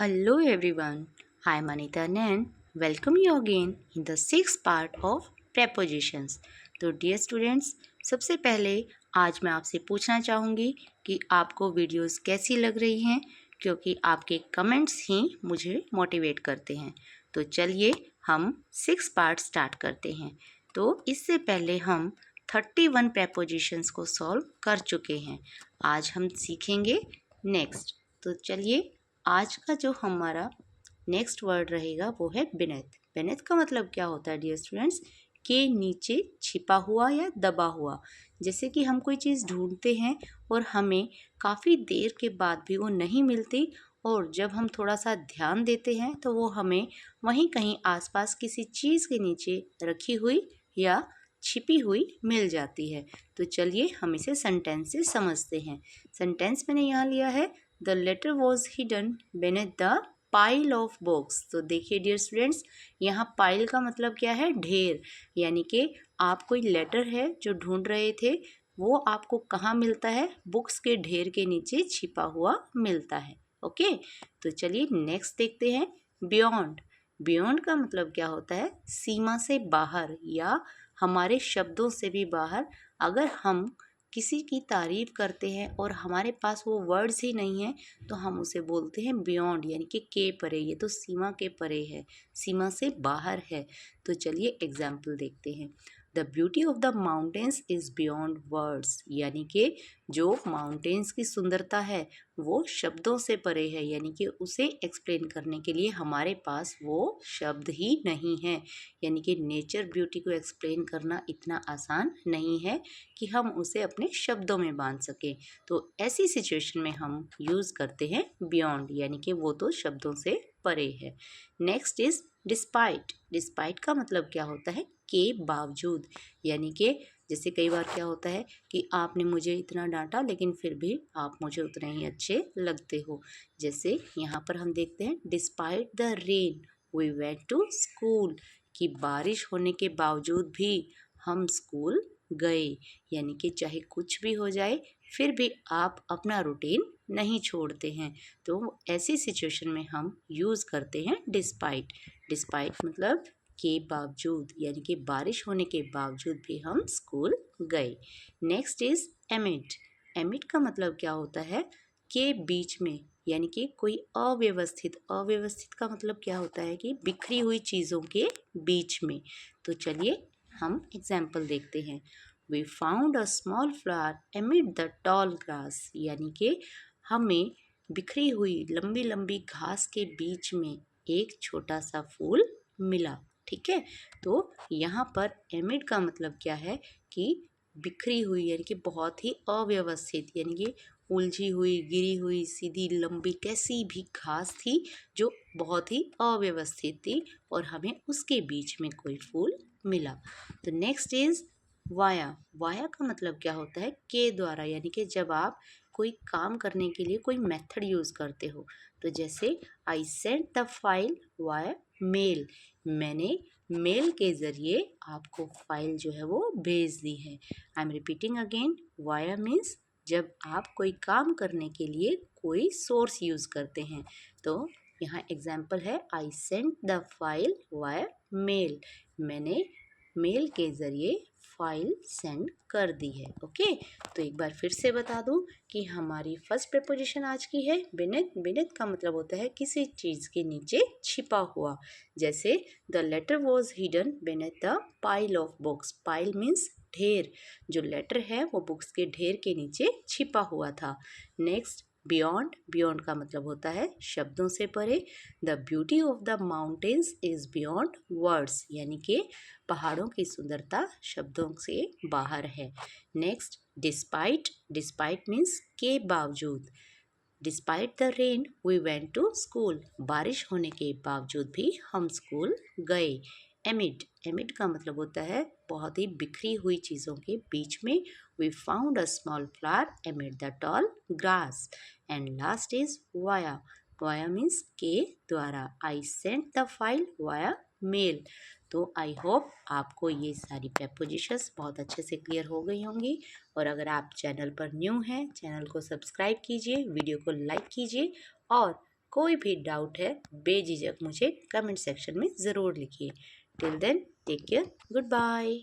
Hello everyone, I am Anita and welcome you again in the sixth part of prepositions. तो dear students, सबसे पहले आज मैं आपसे पूछना चाहूँगी कि आपको वीडियोस कैसी लग रही हैं, क्योंकि आपके कमेंट्स ही मुझे मोटिवेट करते हैं। तो चलिए हम सिक्स पार्ट स्टार्ट करते हैं। तो इससे पहले हम 31 prepositions को सॉल्व कर चुके हैं। आज हम सीखेंगे नेक्स्ट। तो चलिए, आज का जो हमारा नेक्स्ट वर्ड रहेगा वो है बिनेथ। बिनेथ का मतलब क्या होता है डियर स्टूडेंट्स? के नीचे छिपा हुआ या दबा हुआ। जैसे कि हम कोई चीज़ ढूंढते हैं और हमें काफ़ी देर के बाद भी वो नहीं मिलती, और जब हम थोड़ा सा ध्यान देते हैं तो वो हमें वहीं कहीं आसपास किसी चीज़ के नीचे रखी हुई या छिपी हुई मिल जाती है। तो चलिए हम इसे सेंटेंस से समझते हैं। सेंटेंस मैंने यहाँ लिया है, the letter was hidden beneath the pile of books. तो देखिए डियर स्टूडेंट्स, यहाँ पाइल का मतलब क्या है? ढेर। यानी कि आप कोई लेटर है जो ढूंढ रहे थे, वो आपको कहाँ मिलता है? बुक्स के ढेर के नीचे छिपा हुआ मिलता है। ओके, तो चलिए नेक्स्ट देखते हैं, बियॉन्ड। बियॉन्ड का मतलब क्या होता है? सीमा से बाहर या हमारे शब्दों से भी बाहर। अगर हम किसी की तारीफ करते हैं और हमारे पास वो वर्ड्स ही नहीं है, तो हम उसे बोलते हैं बियॉन्ड, यानी कि के परे। ये तो सीमा के परे है, सीमा से बाहर है। तो चलिए एग्जाम्पल देखते हैं। The beauty of the mountains is beyond words. यानी कि जो माउंटेन्स की सुंदरता है वो शब्दों से परे है, यानी कि उसे एक्सप्लेन करने के लिए हमारे पास वो शब्द ही नहीं है। यानी कि नेचर ब्यूटी को एक्सप्लेन करना इतना आसान नहीं है कि हम उसे अपने शब्दों में बांध सकें। तो ऐसी सिचुएशन में हम यूज़ करते हैं बियॉन्ड, यानी कि वो तो शब्दों से परे है। Next is despite. डिस्पाइट का मतलब क्या होता है? के बावजूद। यानी कि जैसे कई बार क्या होता है कि आपने मुझे इतना डांटा लेकिन फिर भी आप मुझे उतने ही अच्छे लगते हो। जैसे यहाँ पर हम देखते हैं, despite the rain we went to school. कि बारिश होने के बावजूद भी हम स्कूल गए। यानी कि चाहे कुछ भी हो जाए फिर भी आप अपना रूटीन नहीं छोड़ते हैं। तो ऐसी सिचुएशन में हम यूज़ करते हैं डिस्पाइट। डिस्पाइट मतलब के बावजूद, यानी कि बारिश होने के बावजूद भी हम स्कूल गए। Next is एमिड। एमिड का मतलब क्या होता है? के बीच में, यानी कि कोई अव्यवस्थित। अव्यवस्थित का मतलब क्या होता है? कि बिखरी हुई चीज़ों के बीच में। तो चलिए हम एग्जाम्पल देखते हैं। We found a small flower amid the tall grass. यानी कि हमें बिखरी हुई लंबी लंबी घास के बीच में एक छोटा सा फूल मिला। ठीक है, तो यहाँ पर एमिड का मतलब क्या है? कि बिखरी हुई, यानी कि बहुत ही अव्यवस्थित, यानी कि उलझी हुई, गिरी हुई, सीधी लंबी कैसी भी घास थी जो बहुत ही अव्यवस्थित थी, और हमें उसके बीच में कोई फूल मिला। तो नेक्स्ट इज वाया। वाया का मतलब क्या होता है? के द्वारा। यानी कि जब आप कोई काम करने के लिए कोई मेथड यूज़ करते हो। तो जैसे I sent the file via mail. मैंने मेल के ज़रिए आपको फाइल जो है वो भेज दी है। I am repeating again, via means जब आप कोई काम करने के लिए कोई सोर्स यूज़ करते हैं। तो यहाँ एग्जाम्पल है, I sent the file via mail. मैंने मेल के ज़रिए फाइल सेंड कर दी है। ओके, तो एक बार फिर से बता दूं कि हमारी फर्स्ट प्रेपोजिशन आज की है बिनेथ। बिनेथ का मतलब होता है किसी चीज़ के नीचे छिपा हुआ। जैसे the letter was hidden beneath the pile of books. Pile means ढेर। जो लेटर है वो बुक्स के ढेर के नीचे छिपा हुआ था। Next beyond. बियॉन्ड का मतलब होता है शब्दों से परे। The beauty of the mountains is beyond words. यानी कि पहाड़ों की सुंदरता शब्दों से बाहर है। Next despite. डिस्पाइट मीन्स के बावजूद। Despite the rain we went to school. बारिश होने के बावजूद भी हम स्कूल गए। एमिड। एमिड का मतलब होता है बहुत ही बिखरी हुई चीज़ों के बीच में। We found a small flower amid the tall grass. And last is via. Via means के द्वारा। I sent the file via mail. तो आई होप आपको ये सारी prepositions बहुत अच्छे से क्लियर हो गई होंगी। और अगर आप चैनल पर न्यू हैं, चैनल को सब्सक्राइब कीजिए, वीडियो को लाइक कीजिए और कोई भी डाउट है बेझिझक मुझे कमेंट सेक्शन में ज़रूर लिखिए। Till then take care, good bye.